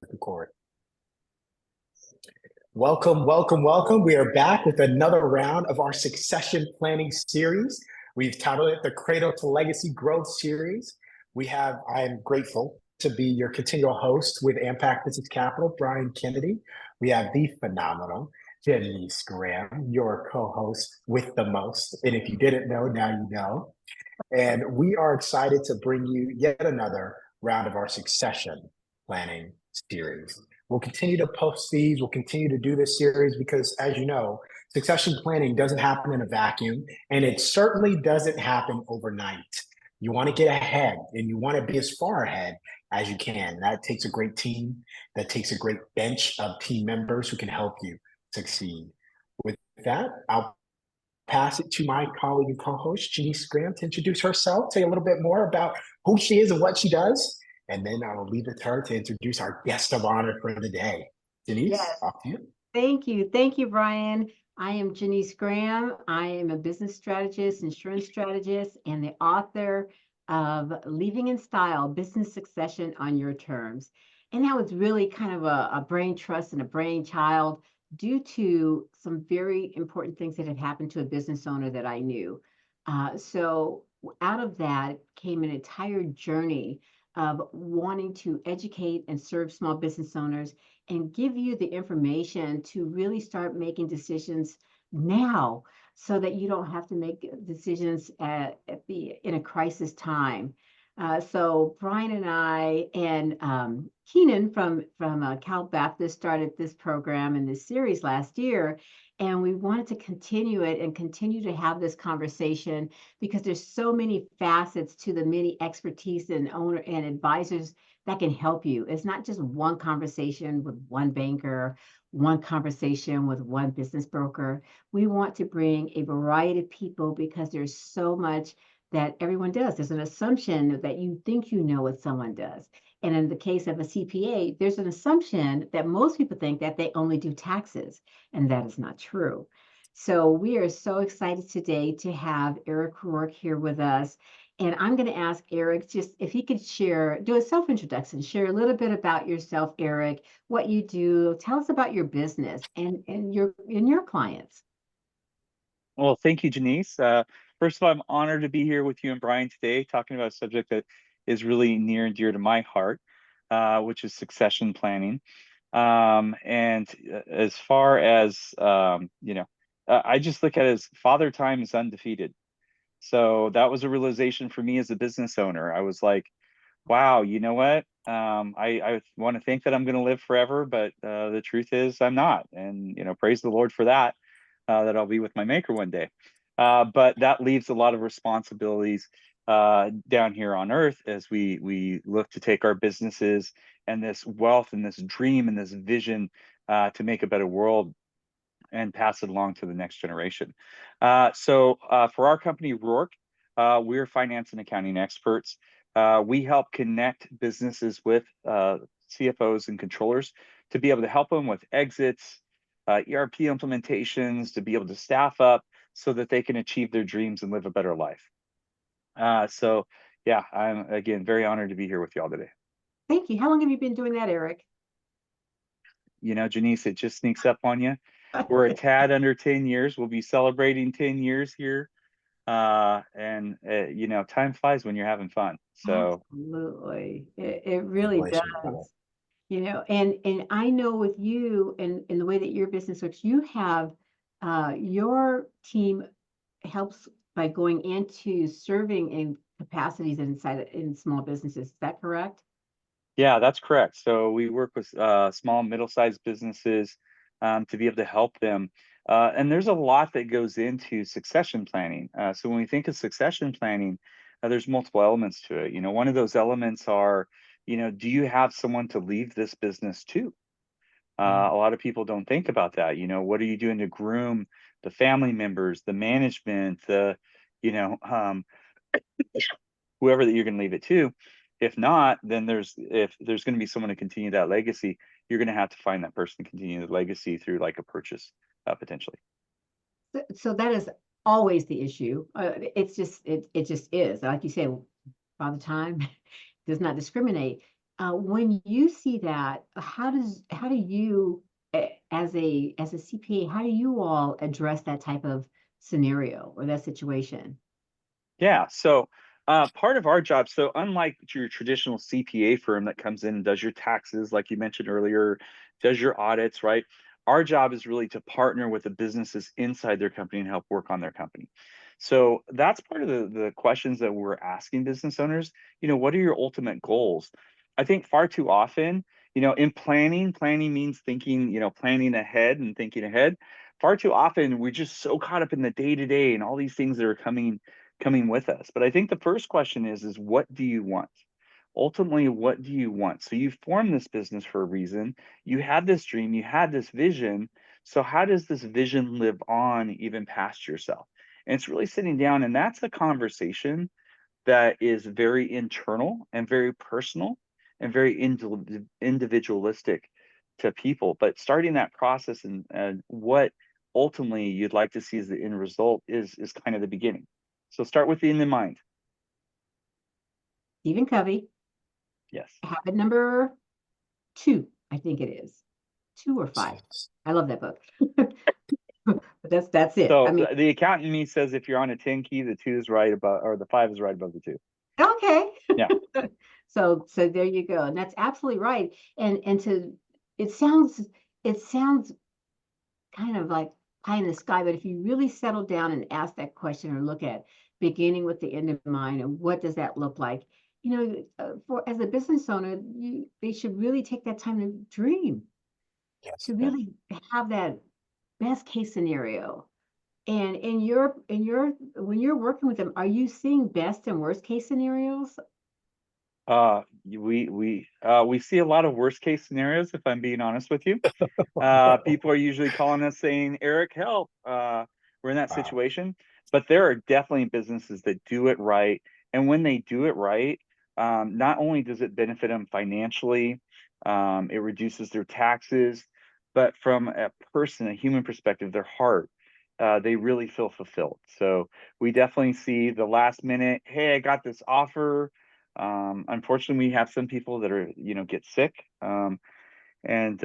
Record. Welcome, welcome, welcome. We are back with another round of our succession planning series. We've titled it the Cradle to Legacy Growth Series. I am grateful to be your continual host with Impact Business Capital, Brian Kennedy. We have the phenomenal Janise Graham, your co-host with the most. And if you didn't know, now you know. And we are excited to bring you yet another round of our succession planning series. We'll continue to post these. We'll continue to do this series because, as you know, succession planning doesn't happen in a vacuum, and it certainly doesn't happen overnight. You want to get ahead, and you want to be as far ahead as you can. That takes a great team. That takes a great bench of team members who can help you succeed. With that, I'll pass it to my colleague and co-host, Janise Graham, to introduce herself, tell you a little bit more about who she is and what she does. And then I will leave it to her to introduce our guest of honor for the day. Janise, Yes, off to you. thank you. Thank you, Brian. I am Janise Graham. I am a business strategist, insurance strategist, and the author of Leaving in Style, Business Succession on Your Terms. And that was really kind of a brain trust and a brainchild due to some very important things that had happened to a business owner that I knew. So out of that came an entire journey of wanting to educate and serve small business owners and give you the information to really start making decisions now so that you don't have to make decisions in a crisis time. So Brian and I and Keenan from Cal Baptist started this program and this series last year, and we wanted to continue it and continue to have this conversation because there's so many facets to the many expertise and owner and advisors that can help you. It's not just one conversation with one banker, one conversation with one business broker. We want to bring a variety of people because there's so much that everyone does. There's an assumption that you think you know what someone does. And in the case of a CPA, there's an assumption that most people think that they only do taxes, and that is not true. So we are so excited today to have Eric Roark here with us. And I'm going to ask Eric just if he could do a self-introduction, share a little bit about yourself, Eric, what you do, tell us about your business and your clients. Well, thank you, Janise. First of all, I'm honored to be here with you and Brian today, talking about a subject that is really near and dear to my heart, which is succession planning. And as far as, I just look at it as father time is undefeated. So that was a realization for me as a business owner. I was like, wow, you know what? I want to think that I'm going to live forever, but the truth is I'm not. And, praise the Lord for that. That I'll be with my maker one day. But that leaves a lot of responsibilities down here on earth as we look to take our businesses and this wealth and this dream and this vision to make a better world and pass it along to the next generation. So for our company, Roark, we're finance and accounting experts. We help connect businesses with CFOs and controllers to be able to help them with exits, ERP implementations, to be able to staff up so that they can achieve their dreams and live a better life. So yeah, I'm again very honored to be here with y'all today. Thank you. How long have you been doing that, Eric? Janise, it just sneaks up on you. We're a tad under 10 years. We'll be celebrating 10 years here. And time flies when you're having fun. So absolutely, it really does. And I know with you and the way that your business works, you have your team helps by going into serving in capacities in small businesses. Is that correct? Yeah, that's correct. So we work with small, middle-sized businesses to be able to help them. And there's a lot that goes into succession planning. So when we think of succession planning, there's multiple elements to it. One of those elements are, do you have someone to leave this business to? A lot of people don't think about that. What are you doing to groom the family members, the management, whoever that you're going to leave it to? If not, then if there's going to be someone to continue that legacy, you're going to have to find that person to continue the legacy through like a purchase, potentially. So that is always the issue. It just is. Like you say, Father Time does not discriminate. When you see that, how do you as a CPA, how do you all address that type of scenario or that situation? Yeah, so part of our job, so unlike your traditional CPA firm that comes in and does your taxes, like you mentioned earlier, does your audits, right? Our job is really to partner with the businesses inside their company and help work on their company. So that's part of the questions that we're asking business owners. What are your ultimate goals? I think far too often, in planning means thinking, planning ahead and thinking ahead. Far too often, we're just so caught up in the day to day and all these things that are coming with us. But I think the first question is what do you want? Ultimately, what do you want? So you formed this business for a reason. You had this dream, you had this vision. So how does this vision live on even past yourself? And it's really sitting down, and that's a conversation that is very internal and very personal and very individualistic to people. But starting that process and what ultimately you'd like to see as the end result is kind of the beginning. So start with the end in mind. Stephen Covey, Yes. habit number 2, I think it is 2 or 5. I love that book. But that's it. I So mean, the accountant in me says if you're on a 10 key, the 2 is right above, or the 5 is right above the 2. okay. Yeah. So there you go. And that's absolutely right. And to it sounds kind of like pie in the sky, but if you really settle down and ask that question or look at beginning with the end in mind and what does that look like, for as a business owner, they should really take that time to dream, Yes. to really have that best case scenario. And in your when you're working with them, are you seeing best and worst case scenarios? We see a lot of worst case scenarios, if I'm being honest with you. People are usually calling us saying, Eric, help. We're in that Wow. situation. But there are definitely businesses that do it right. And when they do it right, not only does it benefit them financially, it reduces their taxes, but from a human perspective, their heart, they really feel fulfilled. So we definitely see the last minute, hey, I got this offer. Unfortunately, we have some people that get sick. And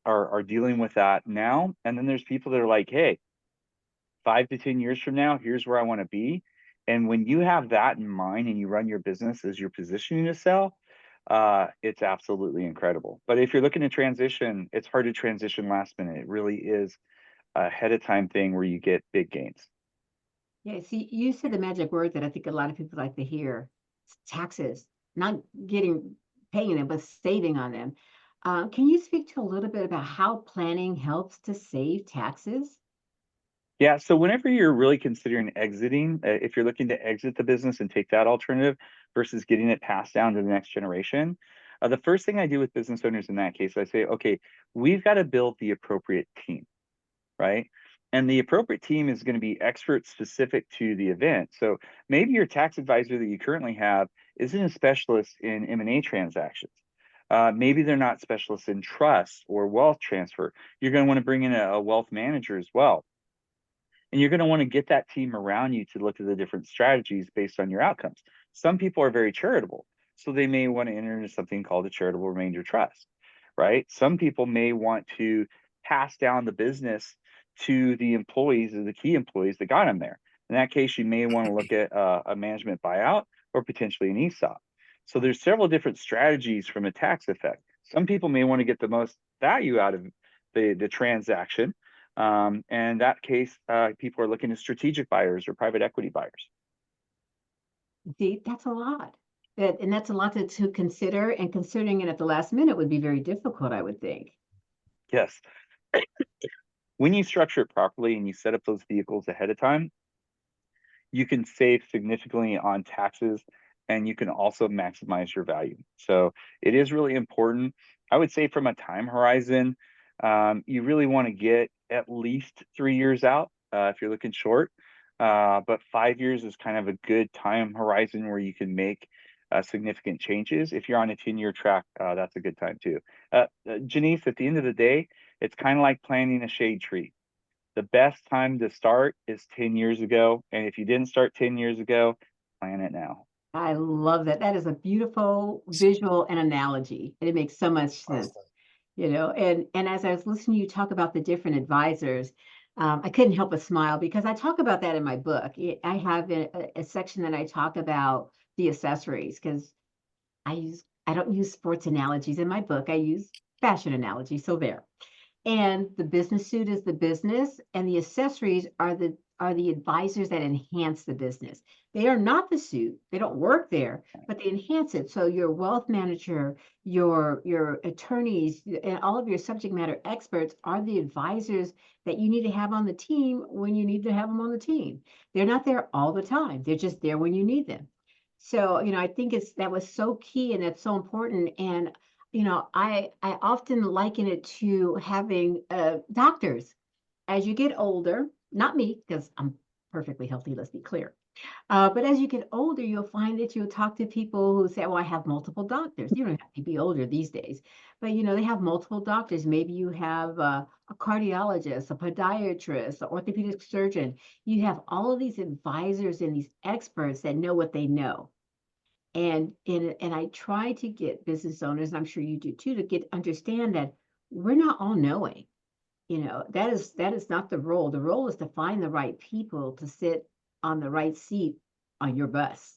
are dealing with that now. And then there's people that are like, hey, 5 to 10 years from now, here's where I want to be. And when you have that in mind and you run your business as you're positioning to sell, it's absolutely incredible. But if you're looking to transition, it's hard to transition last minute. It really is a ahead of time thing where you get big gains. Yeah, see, you said the magic word that I think a lot of people like to hear. It's taxes, not paying them, but saving on them. Can you speak to a little bit about how planning helps to save taxes? Yeah, so whenever you're really considering exiting, if you're looking to exit the business and take that alternative versus getting it passed down to the next generation, the first thing I do with business owners in that case, I say, okay, we've got to build the appropriate team, right? And the appropriate team is going to be expert specific to the event. So maybe your tax advisor that you currently have isn't a specialist in M&A transactions. Maybe they're not specialists in trust or wealth transfer. You're going to want to bring in a wealth manager as well, and you're going to want to get that team around you to look at the different strategies based on your outcomes. Some people are very charitable, so they may want to enter into something called a charitable remainder trust, right? Some people may want to pass down the business to the employees or the key employees that got them there. In that case, you may want to look at a management buyout or potentially an ESOP. So there's several different strategies from a tax effect. Some people may want to get the most value out of the transaction, and that case, people are looking at strategic buyers or private equity buyers. See, that's a lot. And that's a lot to consider, and considering it at the last minute would be very difficult, I would think. Yes. When you structure it properly and you set up those vehicles ahead of time, you can save significantly on taxes and you can also maximize your value. So it is really important. I would say from a time horizon, you really want to get at least 3 years out if you're looking short. But 5 years is kind of a good time horizon where you can make significant changes. If you're on a 10-year track, that's a good time too. Janise, at the end of the day, it's kind of like planting a shade tree. The best time to start is 10 years ago. And if you didn't start 10 years ago, plan it now. I love that. That is a beautiful visual and analogy, and it makes so much sense. Awesome. And as I was listening to you talk about the different advisors, I couldn't help but smile because I talk about that in my book. I have a section that I talk about the accessories because I don't use sports analogies in my book. I use fashion analogies. So there. And the business suit is the business, and the accessories are the advisors that enhance the business. They are not the suit. They don't work there, but they enhance it. So your wealth manager, your attorneys, and all of your subject matter experts are the advisors that you need to have on the team when you need to have them on the team. They're not there all the time. They're just there when you need them. So, I think that was so key and it's so important. And I often liken it to having doctors. As you get older, not me, because I'm perfectly healthy, let's be clear. But as you get older, you'll find that you'll talk to people who say, well, I have multiple doctors. You don't have to be older these days, but they have multiple doctors. Maybe you have a cardiologist, a podiatrist, an orthopedic surgeon. You have all of these advisors and these experts that know what they know. And I try to get business owners, and I'm sure you do too, to understand that we're not all knowing. That is not the role. The role is to find the right people to sit on the right seat on your bus.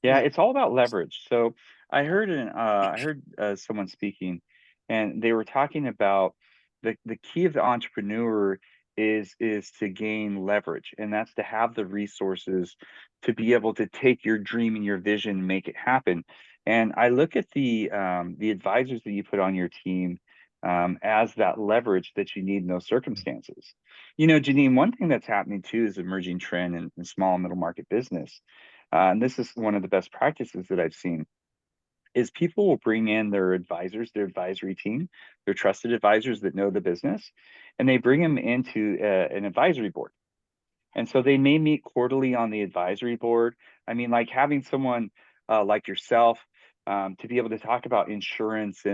Yeah, it's all about leverage. So I heard someone speaking, and they were talking about the key of the entrepreneur is to gain leverage, and that's to have the resources to be able to take your dream and your vision and make it happen. And I look at the advisors that you put on your team as that leverage that you need in those circumstances. Janine, one thing that's happening too is emerging trend in small and middle market business, and this is one of the best practices that I've seen, is people will bring in their advisors, their advisory team, their trusted advisors that know the business, and they bring them into an advisory board. And so they may meet quarterly on the advisory board. I mean, like having someone like yourself to be able to talk about insurance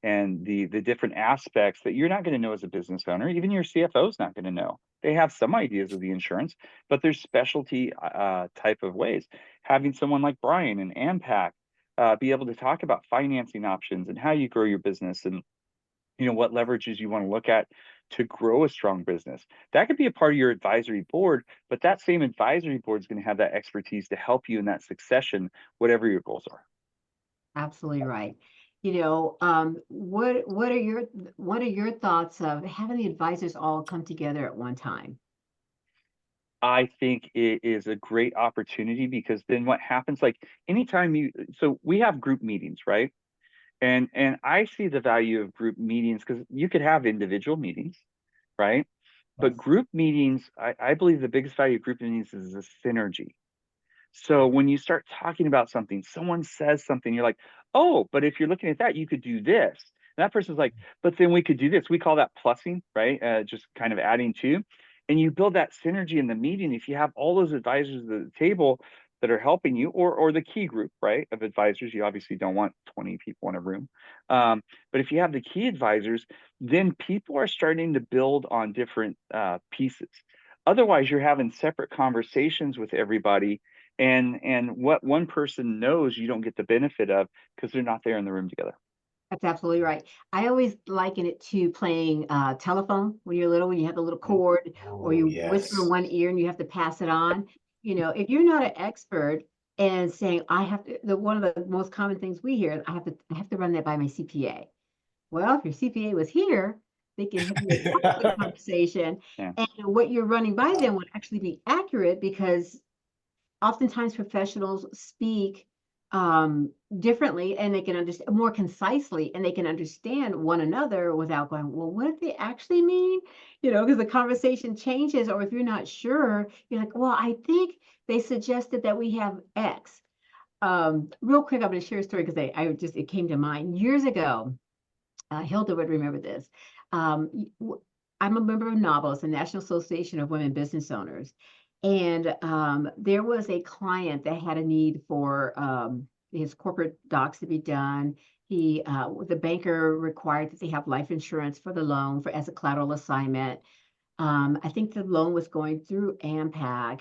and the different aspects that you're not going to know as a business owner. Even your CFO is not going to know. They have some ideas of the insurance, but there's specialty type of ways. Having someone like Brian and AMPAC be able to talk about financing options and how you grow your business and what leverages you want to look at to grow a strong business. That could be a part of your advisory board, but that same advisory board is going to have that expertise to help you in that succession, whatever your goals are. Absolutely right. What are your thoughts of having the advisors all come together at one time? I think it is a great opportunity because then what happens, like so we have group meetings, right? And I see the value of group meetings because you could have individual meetings, right? But group meetings, I believe the biggest value of group meetings is the synergy. So when you start talking about something, someone says something, you're like, oh, but if you're looking at that, you could do this. And that person's like, but then we could do this. We call that plussing, right? Just kind of adding to. And you build that synergy in the meeting. If you have all those advisors at the table that are helping you, or the key group, right, of advisors, you obviously don't want 20 people in a room. But if you have the key advisors, then people are starting to build on different pieces. Otherwise, you're having separate conversations with everybody, and what one person knows you don't get the benefit of because they're not there in the room together. That's absolutely right. I always liken it to playing telephone when you're little, when you have the little cord or Oh, you whisper in yes. one ear and you have to pass it on. If you're not an expert and saying, I have to, one of the most common things we hear, I have to run that by my CPA. Well, if your CPA was here, they can have you a the conversation, Yeah. and what you're running by them would actually be accurate because oftentimes professionals speak differently and they can understand more concisely and they can understand one another without going, well, what do they actually mean? Because the conversation changes, or if you're not sure, you're like, well, I think they suggested that we have X. Real quick, I'm going to share a story because it came to mind years ago. Hilda would remember this. Um, I'm a member of NABOS, the National Association of Women Business Owners. And there was a client that had a need for his corporate docs to be done. The banker required that they have life insurance for the loan as a collateral assignment. I think the loan was going through AMPAC.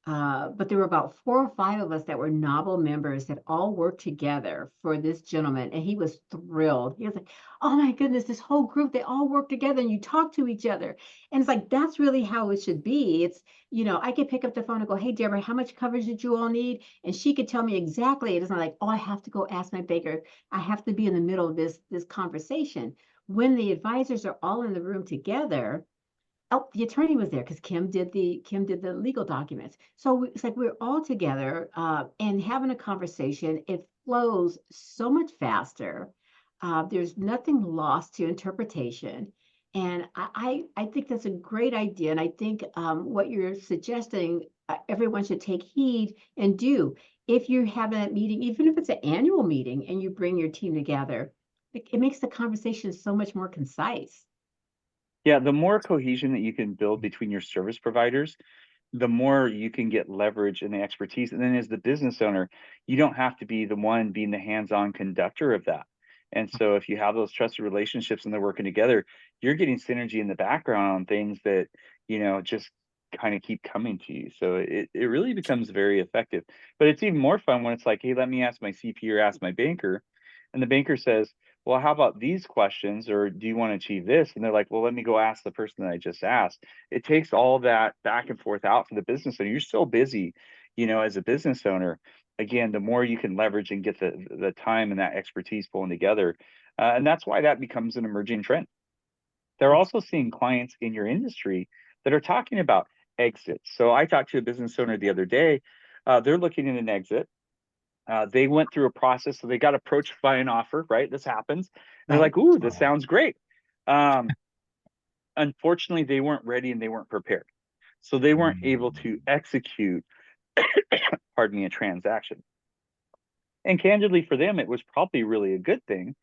but there were about 4 or 5 of us that were novel members that all worked together for this gentleman. And he was thrilled. He was like, oh my goodness, this whole group, they all work together and you talk to each other. And it's like, that's really how it should be. It's, I could pick up the phone and go, hey, Deborah, how much coverage did you all need? And she could tell me exactly. It's not like, oh, I have to go ask my banker. I have to be in the middle of this conversation. When the advisors are all in the room together, oh, the attorney was there because Kim did the legal documents. So it's like we're all together and having a conversation. It flows so much faster. There's nothing lost to interpretation. And I think that's a great idea. And I think what you're suggesting, everyone should take heed and do. If you're having that meeting, even if it's an annual meeting and you bring your team together, it makes the conversation so much more concise. Yeah, the more cohesion that you can build between your service providers, the more you can get leverage and the expertise. And then as the business owner, you don't have to be the one being the hands-on conductor of that. And so if you have those trusted relationships and they're working together, you're getting synergy in the background on things that, just kind of keep coming to you. So it really becomes very effective. But it's even more fun when it's like, hey, let me ask my CP or ask my banker. And the banker says, well, how about these questions? Or do you want to achieve this? And they're like, well, let me go ask the person that I just asked. It takes all that back and forth out for the business owner. You're so busy, as a business owner. Again, the more you can leverage and get the time and that expertise pulling together. And that's why that becomes an emerging trend. They're also seeing clients in your industry that are talking about exits. So I talked to a business owner the other day. They're looking at an exit. They went through a process, so they got approached by an offer, right? This happens. And they're like, ooh, this sounds great. Unfortunately, they weren't ready and they weren't prepared. So they weren't able to execute, pardon me, a transaction. And candidly for them, it was probably really a good thing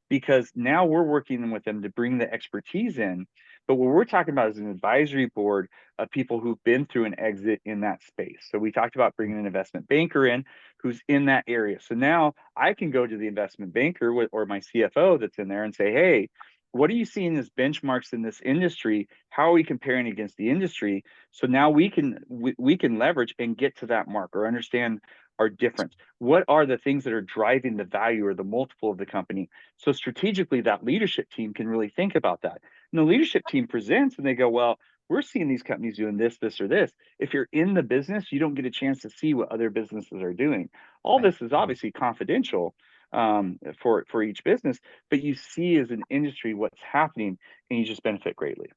because now we're working with them to bring the expertise in. But what we're talking about is an advisory board of people who've been through an exit in that space. So we talked about bringing an investment banker in who's in that area. So now I can go to the investment banker or my CFO that's in there and say, hey, what are you seeing as benchmarks in this industry? How are we comparing against the industry? So now we can leverage and get to that mark or understand our difference. What are the things that are driving the value or the multiple of the company? So strategically, that leadership team can really think about that. And the leadership team presents and they go, well, we're seeing these companies doing this, this, or this. If you're in the business, you don't get a chance to see what other businesses are doing. All this is obviously confidential for each business, but you see as an industry what's happening and you just benefit greatly.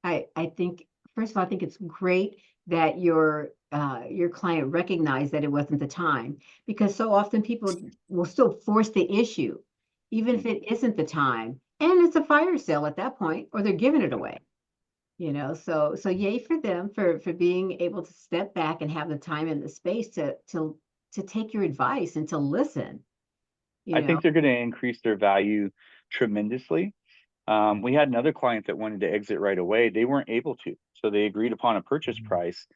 I think, first of all, I think it's great that your client recognized that it wasn't the time, because so often people will still force the issue, even if it isn't the time, and it's a fire sale at that point, or they're giving it away. So yay for them for being able to step back and have the time and the space to take your advice and to listen. I think they're going to increase their value tremendously. We had another client that wanted to exit right away. They weren't able to, so they agreed upon a purchase price.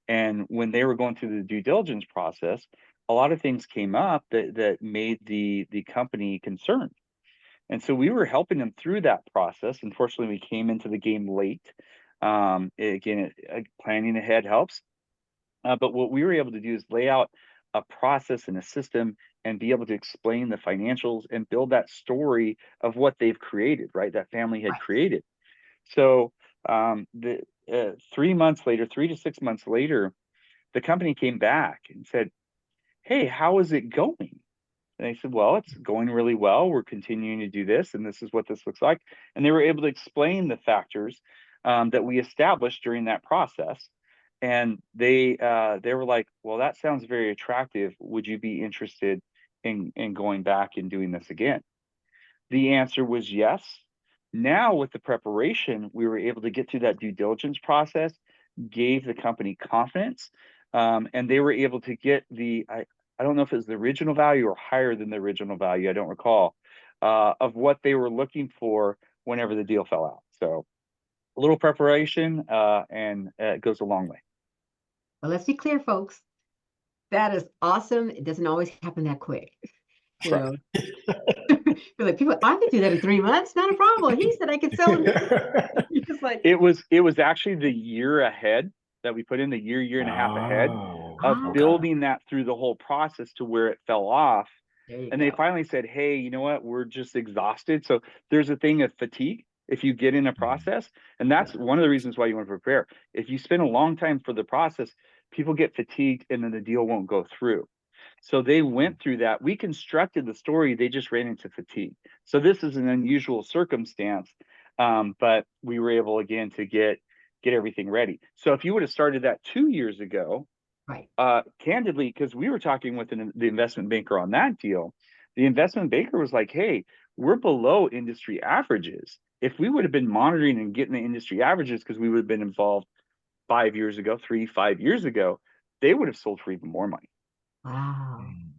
And when they were going through the due diligence process, a lot of things came up that made the company concerned. And so we were helping them through that process. Unfortunately, we came into the game late. Again, planning ahead helps. But what we were able to do is lay out a process and a system and be able to explain the financials and build that story of what they've created, right? That family had created. So 3 months later, 3 to 6 months later, the company came back and said, hey, how is it going? And they said, well, it's going really well. We're continuing to do this, and this is what this looks like. And they were able to explain the factors that we established during that process. And they were like, well, that sounds very attractive. Would you be interested in going back and doing this again? The answer was yes. Now with the preparation, we were able to get through that due diligence process, gave the company confidence, and they were able to get I don't know if it was the original value or higher than the original value, I don't recall, of what they were looking for whenever the deal fell out. So a little preparation and it goes a long way. Well, let's be clear, folks. That is awesome. It doesn't always happen that quick. You're like, people, I could do that in 3 months, not a problem. He said I could sell it. Just like it was actually the year ahead that we put in the year and a half ahead Oh, of Ah, okay. building that through the whole process to where it fell off. there you And they go. finally said, hey, you know what? We're just exhausted. So there's a thing of fatigue if you get in a process. And that's Yeah. one of the reasons why you want to prepare. If you spend a long time for the process, people get fatigued and then the deal won't go through. So they went through that. We constructed the story. They just ran into fatigue. So this is an unusual circumstance, but we were able again to get everything ready. So if you would have started that 2 years ago, Right. candidly, because we were talking with the investment banker on that deal, the investment banker was like, hey, we're below industry averages. If we would have been monitoring and getting the industry averages, because we would have been involved 5 years ago, 5 years ago, they would have sold for even more money. Wow. Mm, makes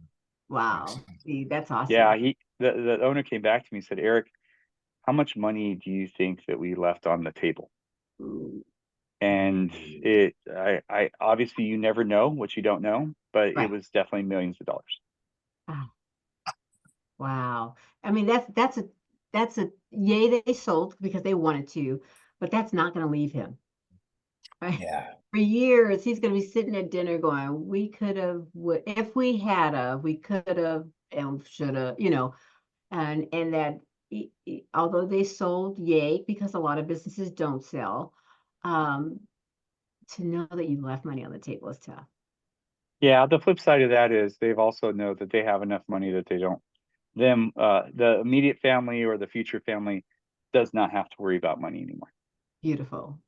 Wow. sense. See, that's Yeah, awesome. the owner came back to me and said, Eric, how much money do you think that we left on the table? Mm, And I obviously you never know what you don't know, but it right. was definitely millions of dollars. Ah, wow. I mean, that's a yay they sold because they wanted to, but that's not going to leave him. Right? Yeah. For years, he's going to be sitting at dinner going, we could have, if we had a, we could have, and should have, and that although they sold, yay, because a lot of businesses don't sell, um, to know that you left money on the table is tough. Yeah, the flip side of that is they've also know that they have enough money that they don't the immediate family or the future family does not have to worry about money anymore. Beautiful.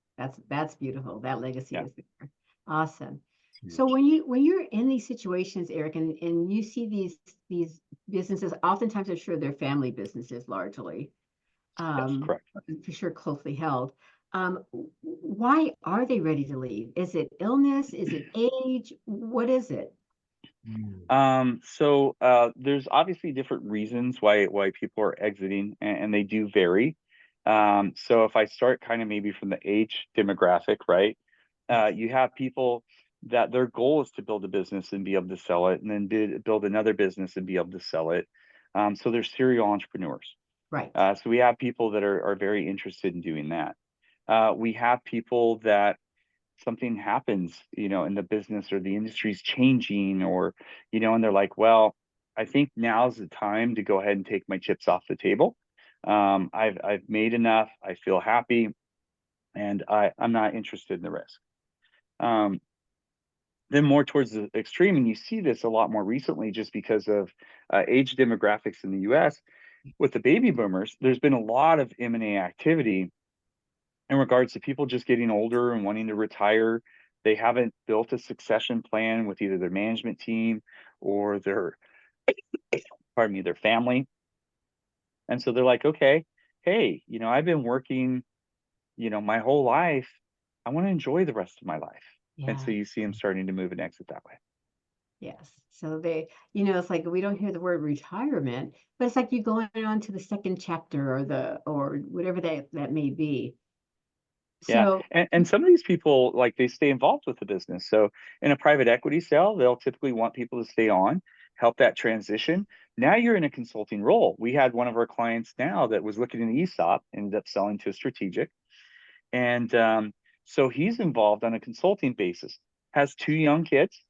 That's beautiful. That legacy Yeah. is there. Awesome. So Huge. when you're in these situations, Eric, and you see these businesses, oftentimes I'm sure they're family businesses largely, Yes, um, correct. for sure closely held. Why are they ready to leave? Is it illness? Is it age? What is it? Mm, So there's obviously different reasons why people are exiting, and they do vary. So if I start kind of maybe from the age demographic, right? Yes. You have people that their goal is to build a business and be able to sell it, and then build another business and be able to sell it. So they're serial entrepreneurs. Right. So we have people that are very interested in doing that. We have people that something happens, in the business or the industry's changing, or, and they're like, well, I think now's the time to go ahead and take my chips off the table. I've made enough. I feel happy, and I'm not interested in the risk. Um, then more towards the extreme, and you see this a lot more recently, just because of age demographics in the U.S. with the baby boomers. There's been a lot of M&A activity in regards to people just getting older and wanting to retire. They haven't built a succession plan with either their management team or their family. And so they're like, okay, hey, I've been working, my whole life. I want to enjoy the rest of my life. And so Yeah. you see them starting to move and exit that way. Yes. So it's like we don't hear the word retirement, but it's like you going on to the second chapter or whatever that may be. Yeah. So And some of these people, like, they stay involved with the business. So in a private equity sale, they'll typically want people to stay on, help that transition. Now you're in a consulting role. We had one of our clients now that was looking at an ESOP, ended up selling to a strategic. And so he's involved on a consulting basis, has 2 young kids.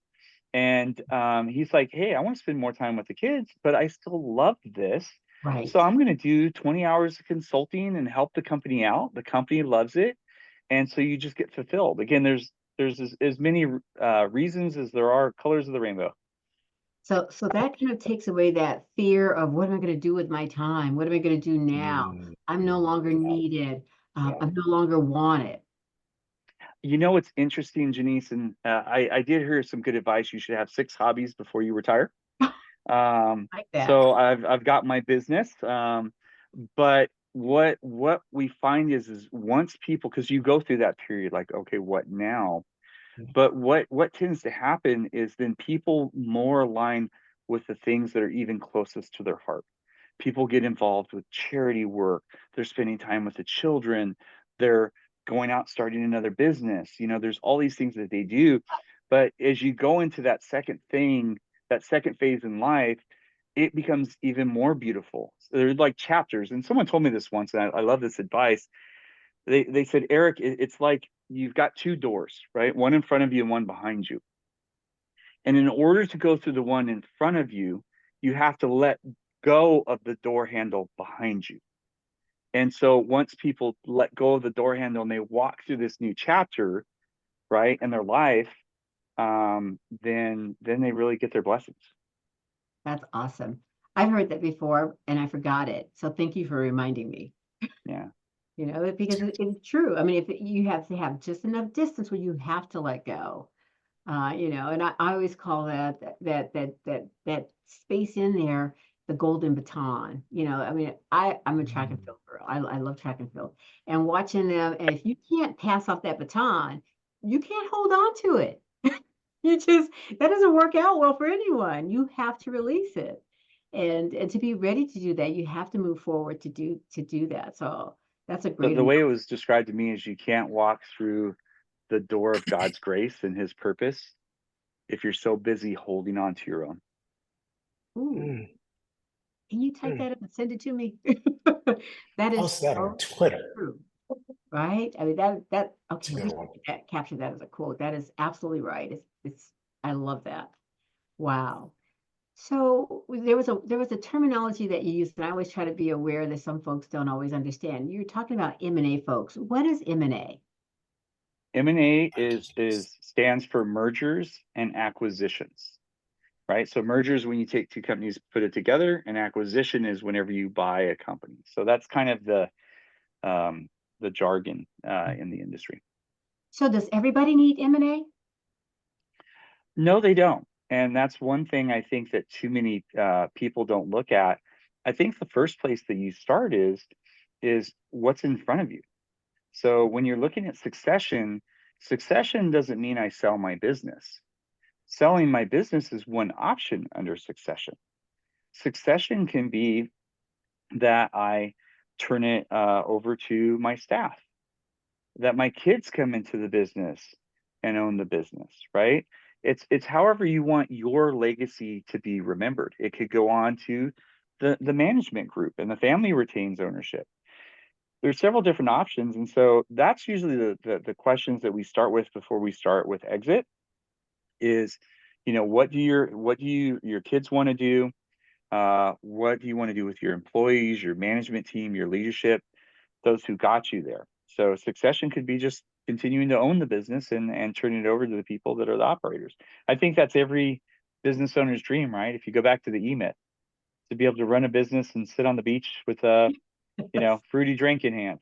And he's like, hey, I want to spend more time with the kids, but I still love this. right. So I'm going to do 20 hours of consulting and help the company out. The company loves it, and so you just get fulfilled. Again, there's as many reasons as there are colors of the rainbow. So that kind of takes away that fear of what am I going to do with my time? What am I going to do now? mm, I'm no longer yeah. needed. Yeah. I'm no longer wanted. What's interesting, Janise, and I did hear some good advice. You should have 6 hobbies before you retire. Like that. So I've got my business, but what we find is once people, because you go through that period, like, okay, what now? But what tends to happen is then people more align with the things that are even closest to their heart. People get involved with charity work. They're spending time with the children. They're going out starting another business. There's all these things that they do. But as you go into that second thing, that second phase in life, it becomes even more beautiful. So they're like chapters. And someone told me this once, and I love this advice. They said, Eric, it's like you've got two doors, right? One in front of you and one behind you. And in order to go through the one in front of you, you have to let go of the door handle behind you. And so once people let go of the door handle and they walk through this new chapter, right, in their life, then they really get their blessings. That's awesome. I've heard that before and I forgot it. So thank you for reminding me. Yeah. You know, because it's true. I mean, if you have to have just enough distance where you have to let go, you know, and I always call that space in there the golden baton. You know, I mean, I'm a track and field girl. I love track and field, and watching them. And if you can't pass off that baton, you can't hold on to it. You just that doesn't work out well for anyone. You have to release it, and to be ready to do that, you have to move forward to do that. So that's a But great. the way it was described to me is you can't walk through the door of God's grace and his purpose if you're so busy holding on to your own. Ooh, Mm, can you type mm. that up and send it to me? That is Post that on so Twitter. true, right? I mean, That's a okay, good we one. should capture that as a quote. That is absolutely right. I love that. Wow. So there was a terminology that you used, and I always try to be aware that some folks don't always understand. You're talking about M&A folks. What is M&A? M&A Thank you, Janise. stands for mergers and acquisitions, right? So mergers when you take two companies, put it together, and acquisition is whenever you buy a company. So that's kind of the jargon in the industry. So does everybody need M&A? No, they don't. And that's one thing I think that too many people don't look at. I think the first place that you start is what's in front of you. So when you're looking at succession, succession doesn't mean I sell my business. Selling my business is one option under succession. Succession can be that I turn it over to my staff, that my kids come into the business and own the business, right? It's however you want your legacy to be remembered. It could go on to the management group and the family retains ownership. There's several different options. And so that's usually the questions that we start with before we start with exit is, what do your kids want to do? What do you want to do with your employees, your management team, your leadership, those who got you there? So succession could be just continuing to own the business and turning it over to the people that are the operators. I think that's every business owner's dream, right? If you go back to the EMIT, to be able to run a business and sit on the beach with a, fruity drink in hand.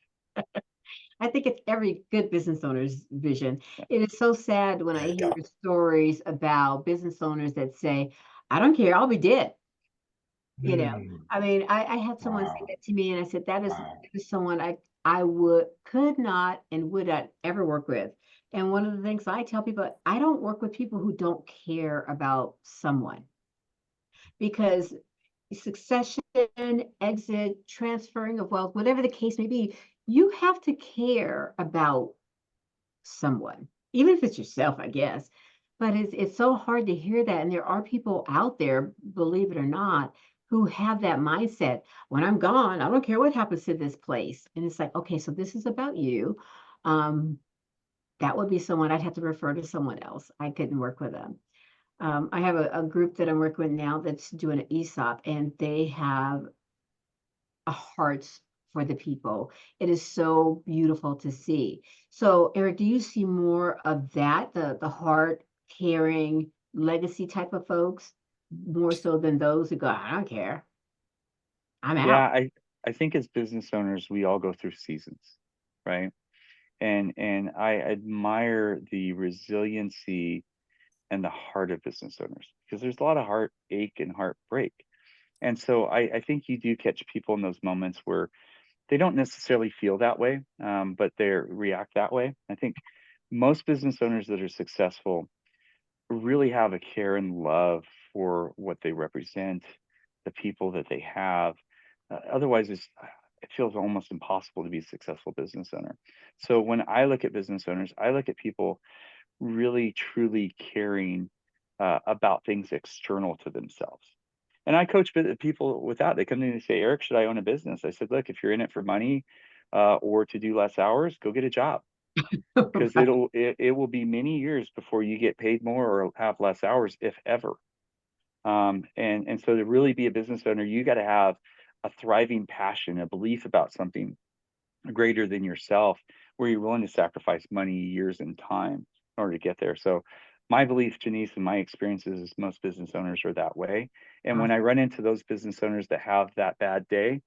I think it's every good business owner's vision. It is so sad when There I you hear go. stories about business owners that say, I don't care, I'll be dead. You know, Mm, I mean, I had someone say wow. that to me, and I said, that Wow. is someone I could not and would not ever work with. And one of the things I tell people, I don't work with people who don't care about someone because succession, exit, transferring of wealth, whatever the case may be, you have to care about someone, even if it's yourself, I guess. But it's so hard to hear that. And there are people out there, believe it or not, who have that mindset. When I'm gone, I don't care what happens to this place. And it's like, okay, so this is about you. Um, that would be someone I'd have to refer to someone else. I couldn't work with them. I have a group that I'm working with now that's doing an ESOP, and they have a heart for the people. It is so beautiful to see. So, Eric, do you see more of that, the heart, caring, legacy type of folks, more so than those who go, I don't care, I'm Yeah, out. I think as business owners, we all go through seasons, right? And I admire the resiliency and the heart of business owners because there's a lot of heartache and heartbreak. And so I think you do catch people in those moments where they don't necessarily feel that way, but they react that way. I think most business owners that are successful really have a care and love for what they represent, the people that they have. Otherwise, it feels almost impossible to be a successful business owner. So when I look at business owners, I look at people really truly caring about things external to themselves. And I coach people with that. They come to me and say, Eric, should I own a business? I said, look, if you're in it for money or to do less hours, go get a job, because Right. it will be many years before you get paid more or have less hours, if ever. And so to really be a business owner, you got to have a thriving passion, a belief about something greater than yourself, where you're willing to sacrifice money, years, and time in order to get there. So my belief, Janise, and my experiences is most business owners are that way. And when I run into those business owners that have that bad day,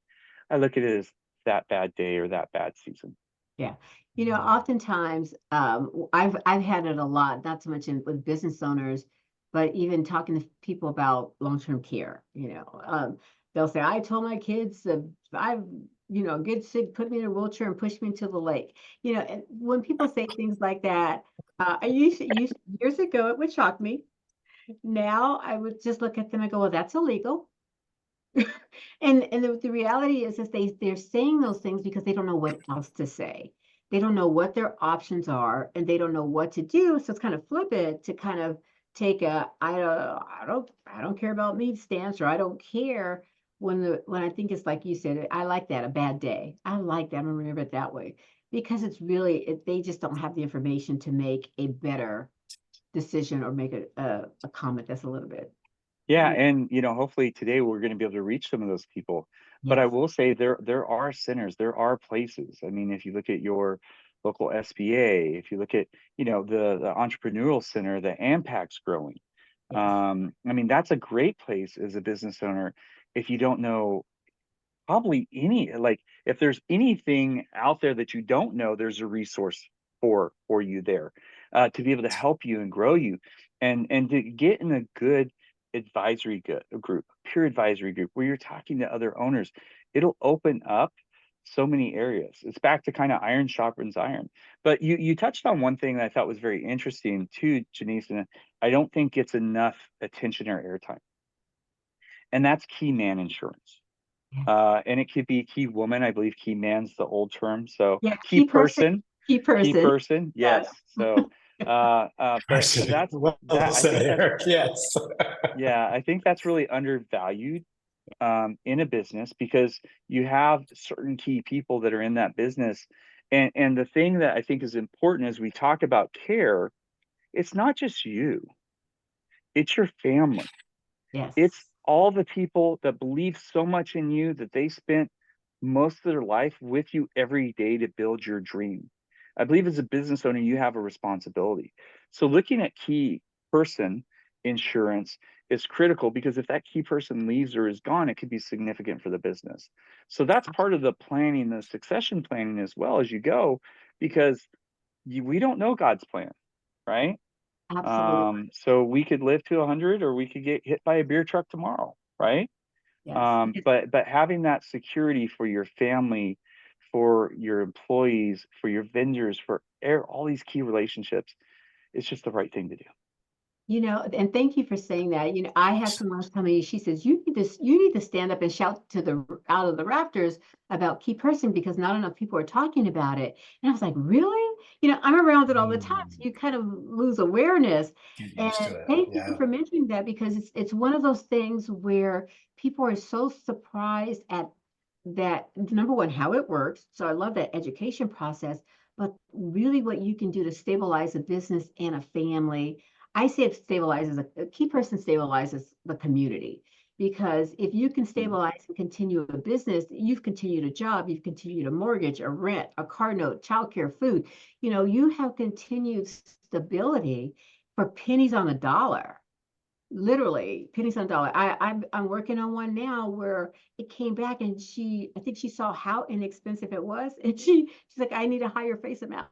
I look at it as that bad day or that bad season. Yeah. Oftentimes, I've had it a lot, not so much with business owners, but even talking to people about long-term care, they'll say, I told my kids that get sick, put me in a wheelchair and push me into the lake. And when people say things like that, I used years ago, it would shock me. Now I would just look at them and go, well, that's illegal. And the reality is they're saying those things because they don't know what else to say. They don't know what their options are, and they don't know what to do. So it's kind of flip it to kind of take a I don't care about me stance, or I don't care, when I think it's like you said, I like that, a bad day. I like that. I'm gonna remember it that way, because it's really they just don't have the information to make a better decision or make a comment that's a little bit. Yeah, and hopefully today we're going to be able to reach some of those people. But I Yes. will say there are centers, there are places. I mean, if you look at your local SBA, if you look at the entrepreneurial center that AMPAC's growing, Yes. I mean that's a great place as a business owner. If you don't know probably like if there's anything out there that you don't know, there's a resource for you there, to be able to help you and grow you, and to get in a good advisory group, peer advisory group, where you're talking to other owners. It'll open up so many areas. It's back to kind of iron sharpens iron. But you touched on one thing that I thought was very interesting too, Janise, and I don't think gets enough attention or airtime, and that's key man insurance. Yes. And it could be key woman. I believe key man's the old term. So Yeah, key person, key key person. person. Yeah. Yes. So, but that's Well that. I said, think that's, Eric. Yes. yeah, I think that's really undervalued in a business, because you have certain key people that are in that business. And the thing that I think is important as we talk about care, it's not just you, it's your family. It's Yes. all the people that believe so much in you that they spent most of their life with you every day to build your dream. I believe as a business owner, you have a responsibility. So looking at key person insurance is critical, because if that key person leaves or is gone, it could be significant for the business. So that's part of the planning, the succession planning as well as you go, because we don't know God's plan, right? Absolutely. So we could live to 100, or we could get hit by a beer truck tomorrow, right? Yes. But having that security for your family, for your employees, for your vendors, for all these key relationships, it's just the right thing to do. And thank you for saying that. I had someone tell me, she says, you need to stand up and shout out of the rafters about key person, because not enough people are talking about it. And I was like, really? I'm around it all the time. So you kind of lose awareness. Get And used to it. thank you Yeah. for mentioning that, because it's one of those things where people are so surprised at that, number one, how it works. So I love that education process, but really what you can do to stabilize a business and a family. I say it stabilizes, a key person stabilizes the community, because if you can stabilize and continue a business, you've continued a job, you've continued a mortgage, a rent, a car note, childcare, food. You have continued stability for pennies on the dollar. Literally pennies on the dollar. I'm working on one now where it came back, and I think she saw how inexpensive it was, and she's like, I need a higher face amount.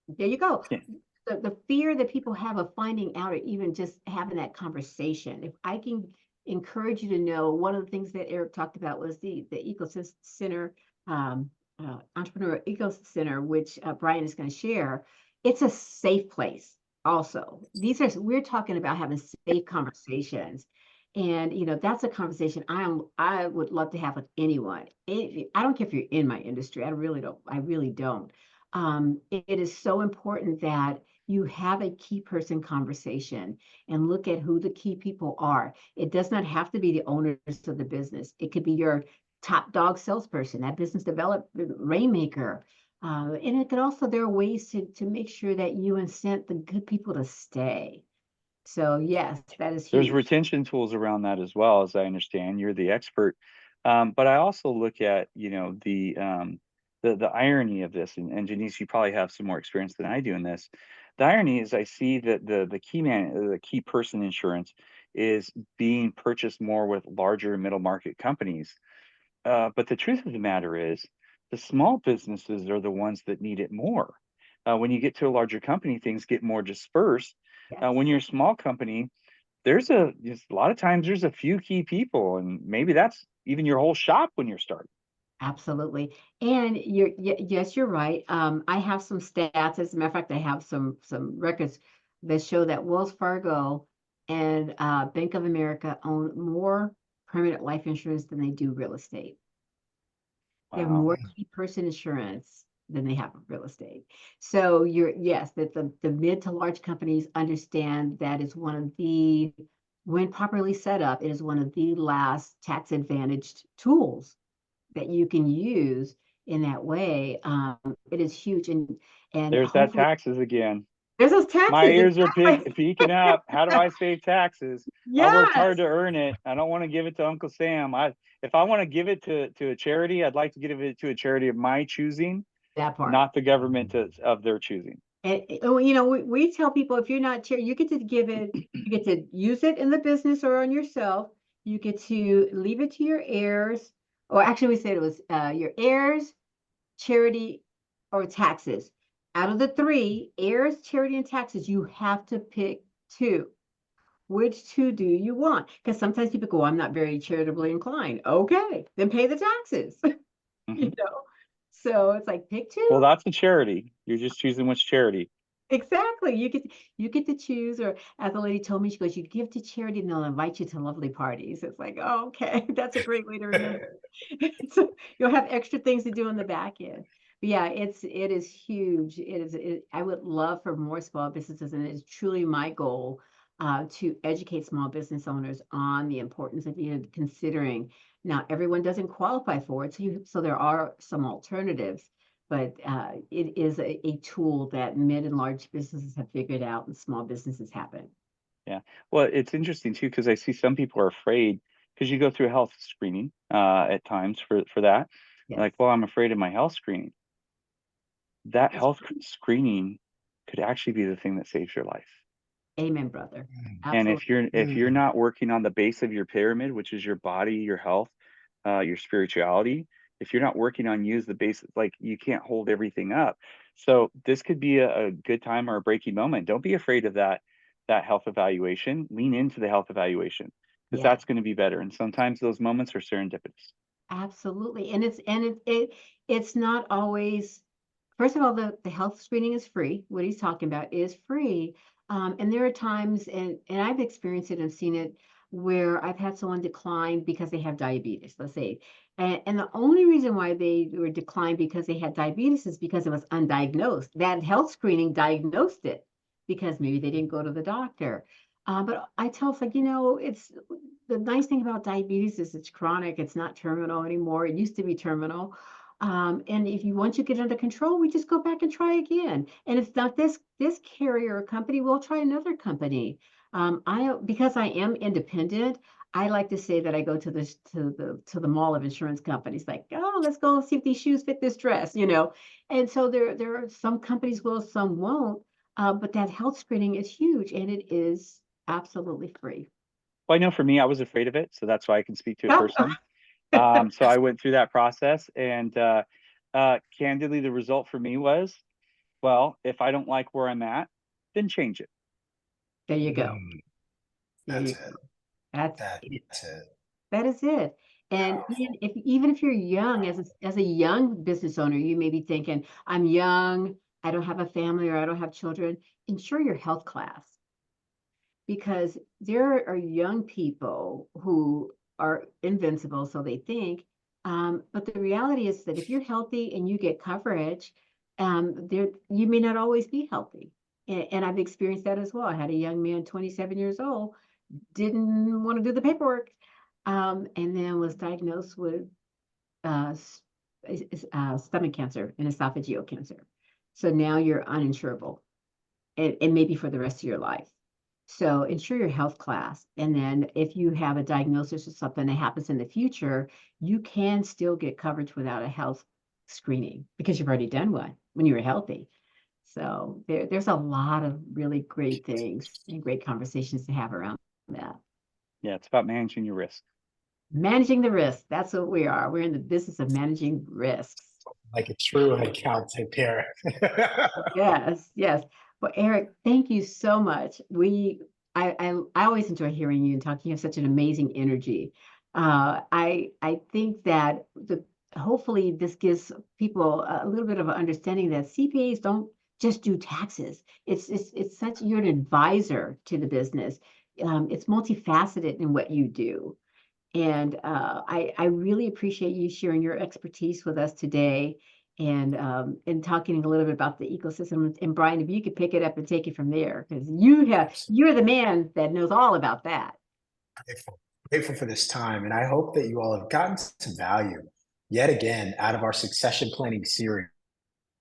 There you go. Yeah. The fear that people have of finding out, or even just having that conversation. If I can encourage you to know, one of the things that Eric talked about was the ecosystem center, entrepreneur ecosystem center, which Brian is going to share. It's a safe place. Also, we're talking about having safe conversations. And that's a conversation I would love to have with anyone. I don't care if you're in my industry. I really don't. It is so important that you have a key person conversation and look at who the key people are. It does not have to be the owners of the business. It could be your top dog salesperson, that business development rainmaker. And it could also, there are ways to make sure that you incent the good people to stay. So yes, that is There's huge. retention tools around that as well, as I understand. You're the expert. But I also look at, the irony of this, and Janise, you probably have some more experience than I do in this. The irony is I see that the key person insurance is being purchased more with larger middle market companies. But the truth of the matter is the small businesses are the ones that need it more. When you get to a larger company, things get more dispersed. Yes. When you're a small company, just a lot of times there's a few key people, and maybe that's even your whole shop when you're starting. Absolutely. And yes, you're right. I have some stats. As a matter of fact, I have some records that show that Wells Fargo and Bank of America own more permanent life insurance than they do real estate. They have Wow. more key person insurance than they have real estate. So yes, that the mid to large companies understand that is one of the, when properly set up, it is one of the last tax advantaged tools that you can use in that way. It is huge, and There's that hopefully taxes again. there's those My taxes. ears are Exactly. peeking up. How do I save taxes? I worked hard Yes, to earn it. I don't want to give it to Uncle Sam. If I want to give it to a charity, I'd like to give it to a charity of my choosing, that part. not the government of their choosing. And we tell people, if you're not you get to give it, you get to use it in the business or on yourself. You get to leave it to your heirs, or actually we said it was your heirs, charity, or taxes. Out of the three, heirs, charity, and taxes, you have to pick two. Which two do you want? Because sometimes people go, I'm not very charitably inclined. Okay, then pay the taxes. Hmm. So it's like pick Well, two. that's a charity. You're just choosing which charity. Exactly. You get to choose, or as the lady told me, she goes, you give to charity and they'll invite you to lovely parties. It's like, oh, okay, that's a great way to remember. So you'll have extra things to do on the back end. But yeah, it is huge. I would love for more small businesses, and it's truly my goal to educate small business owners on the importance of even considering. Now, everyone doesn't qualify for it, so there are some alternatives, but it is a tool that mid and large businesses have figured out and small businesses haven't. Yeah. Well, it's interesting too, because I see some people are afraid because you go through a health screening at times for that. Yes. Like, well, I'm afraid of my health screening. That That's health screening could actually be the thing that saves your life. amen, brother. And Absolutely. if you're not working on the base of your pyramid, which is your body, your health, your spirituality, if you're not working on use the base, like you can't hold everything up. So this could be a good time or a breaking moment. Don't be afraid of that health evaluation. Lean into the health evaluation because Yeah, that's going to be better. And sometimes those moments are serendipitous. absolutely. And it's not always, first of all, the health screening is free. What he's talking about is free. And there are times, and I've experienced it and seen it, where I've had someone decline because they have diabetes, let's say. And the only reason why they were declined because they had diabetes is because it was undiagnosed. That health screening diagnosed it because maybe they didn't go to the doctor. But I tell us, like, it's the nice thing about diabetes is it's chronic. It's not terminal anymore. It used to be terminal. And if you once you get under control, we just go back and try again. And if not this carrier or company, we'll try another company. Because I am independent, I like to say that I go to the mall of insurance companies, like, oh, let's go see if these shoes fit this dress. And so there are some companies will, some won't. But that health screening is huge, and it is absolutely free. Well, I know for me, I was afraid of it, so that's why I can speak to it Yeah. personally. So I went through that process, and candidly, the result for me was, well, if I don't like where I'm at, then change it. There you go. There That's you it. go. That's it. That's it. That is it. And Powerful. even if you're young, as a young business owner, you may be thinking, I'm young, I don't have a family, or I don't have children. Ensure your health class, because there are young people who are invincible, so they think. But the reality is that if you're healthy and you get coverage, there you may not always be healthy. And I've experienced that as well. I had a young man, 27 years old, didn't want to do the paperwork, and then was diagnosed with stomach cancer and esophageal cancer. So now you're uninsurable, and maybe for the rest of your life. So insure your health class. And then if you have a diagnosis or something that happens in the future, you can still get coverage without a health screening because you've already done one when you were healthy. So there's a lot of really great things and great conversations to have around that. Yeah, it's about managing your risk. Managing the risk. That's what we are. We're in the business of managing risks. Like a true accountant here. Yes, yes. Well, Eric, thank you so much. I always enjoy hearing you and talking. You have such an amazing energy. I think that hopefully this gives people a little bit of an understanding that CPAs don't just do taxes. It's such, you're an advisor to the business. It's multifaceted in what you do. And I really appreciate you sharing your expertise with us today and talking a little bit about the ecosystem. And Brian, if you could pick it up and take it from there, because you're the man that knows all about that. Grateful for this time, and I hope that you all have gotten some value yet again out of our succession planning series.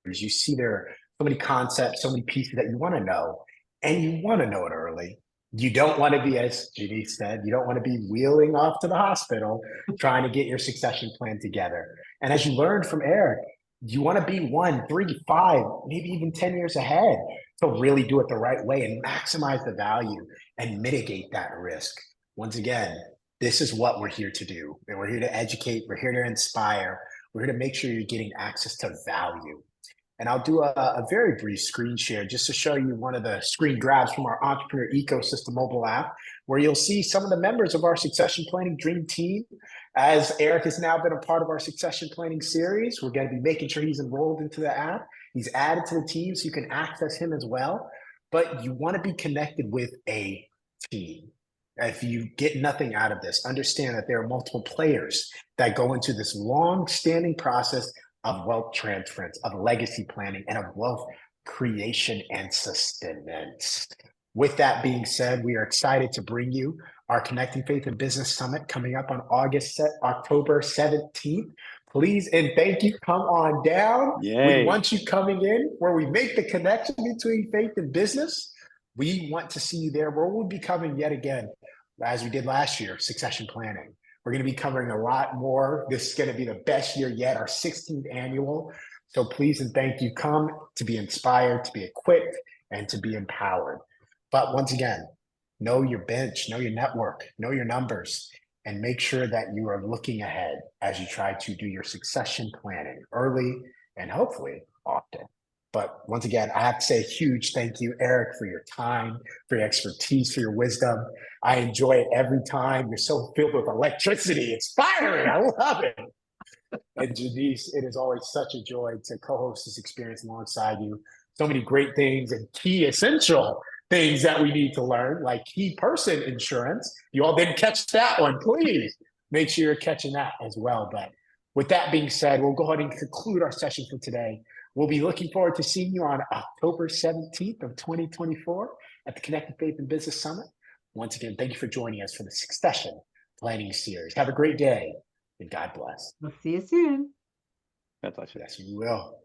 You see there are so many concepts, so many pieces that you want to know, and you want to know it early. You don't want to be, as Janise said, you don't want to be wheeling off to the hospital trying to get your succession plan together. And as you learned from Eric, you want to be 1, 3, 5, maybe even 10 years ahead to really do it the right way and maximize the value and mitigate that risk. Once again, this is what we're here to do. And we're here to educate, we're here to inspire, we're here to make sure you're getting access to value. And I'll do a very brief screen share just to show you one of the screen grabs from our Entrepreneur Ecosystem mobile app, where you'll see some of the members of our succession planning dream team. As Eric has now been a part of our succession planning series, we're going to be making sure he's enrolled into the app. He's added to the team so you can access him as well. But you want to be connected with a team. If you get nothing out of this, understand that there are multiple players that go into this long-standing process of wealth transference, of legacy planning, and of wealth creation and sustenance. With that being said, we are excited to bring you our Connecting Faith and Business Summit coming up on October 17th. Please and thank you. Come on down. Yay. We want you coming in where we make the connection between faith and business. We want to see you there, where we'll be coming yet again, as we did last year, succession planning. We're going to be covering a lot more. This is going to be the best year yet, our 16th annual. So please and thank you. Come to be inspired, to be equipped, and to be empowered. But once again, know your bench, know your network, know your numbers, and make sure that you are looking ahead as you try to do your succession planning early and hopefully often. But once again, I have to say a huge thank you, Eric, for your time, for your expertise, for your wisdom. I enjoy it every time. You're so filled with electricity. It's fiery. I love it. And Janise, it is always such a joy to co-host this experience alongside you. So many great things and key essential things that we need to learn, like key person insurance. You all didn't catch that one. Please make sure you're catching that as well. But with that being said, we'll go ahead and conclude our session for today. We'll be looking forward to seeing you on October 17th of 2024 at the Connected Faith and Business Summit. Once again, thank you for joining us for the Succession Planning Series. Have a great day and God bless. We'll see you soon. God bless you. Yes, we will.